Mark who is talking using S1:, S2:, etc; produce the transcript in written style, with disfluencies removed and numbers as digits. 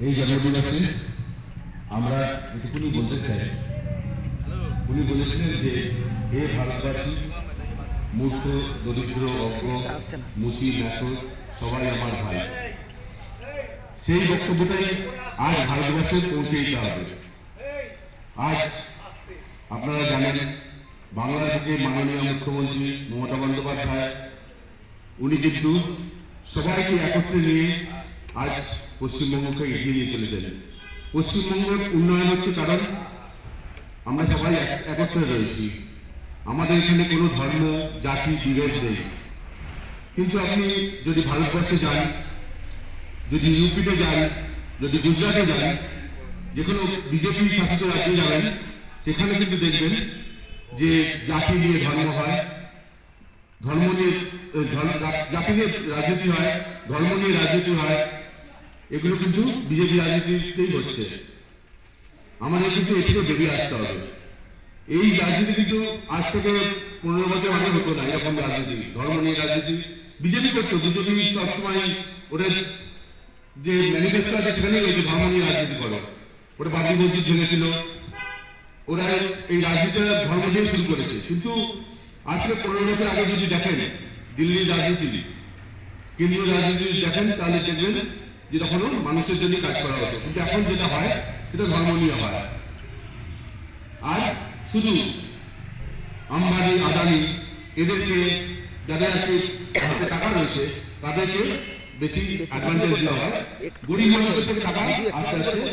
S1: এই জন্মদিবসে আমরা এটুকুনি বলতে চাই, উনি বলেছিলেন যে হে ভারতবাসী, মূর্খ, দরিদ্র, অজ্ঞ, মুচি, নাচর সবাই আমার ভাই। সেই বক্তব্যটাই আজ ভারতবর্ষে পৌঁছে দিতে হবে। আজ আপনারা জানেন বাংলা থেকে মাননীয় মুখ্যমন্ত্রী মমতা বন্দ্যোপাধ্যায় উনি কিন্তু সবাইকে একত্রে নিয়ে আজ পশ্চিমবঙ্গকে এগিয়ে নিয়ে চলেছেন। পশ্চিমবঙ্গের উন্নয়ন হচ্ছে কারণ আমরা সবাই একত্রে রয়েছি, আমাদের এখানে কোনো ধর্ম জাতি বিভেদ নেই। কিন্তু আপনি যদি ভারতবর্ষে যান, যদি ইউপিতে যান, যদি গুজরাটে যান, যে কোনো বিজেপি শাসিত রাজ্যে যাবেন, সেখানে কিন্তু দেখবেন যে জাতি নিয়ে ধর্ম হয়, ধর্ম নিয়ে জাতি নিয়ে রাজনীতি হয়, ধর্ম নিয়ে রাজনীতি হয়। এগুলো কিন্তু বিজেপি রাজনীতিতেই হচ্ছে। আমাদের কিন্তু এ থেকে বেরিয়ে আসতে হবে। এই রাজনীতি কিন্তু আজ থেকে 15 বছর আগে হতো না। এরকম রাজনীতি, ধর্ম নিয়ে রাজনীতি বিজেপি করতো। বিজেপি সবসময় ওদের যে ম্যানিফেস্টো আছে সেখানেই এই ধর্ম নিয়ে রাজনীতি করো। ওরা বাকি মসজিদ ভেঙেছিল, ওরা এই রাজনীতিটা ধর্ম দিয়ে শুরু করেছে। কিন্তু আজকে 15 বছর আগে যদি দেখেন দিল্লির রাজনীতি, কেন্দ্রীয় রাজনীতি দেখেন, তাহলে দেখবেন যে তখনও মানুষের জন্য কাজ করা হতো। কিন্তু এখন যেটা হয় সেটা ধর্ম নিয়ে হয়। আর শুধু আম্বানি, আদানি এদেরকে, যাদের হাতে টাকা রয়েছে তাদেরকে বেশি অ্যাডভান্টেজ দেওয়া হয়। গরিব মানুষের টাকা আস্তে আস্তে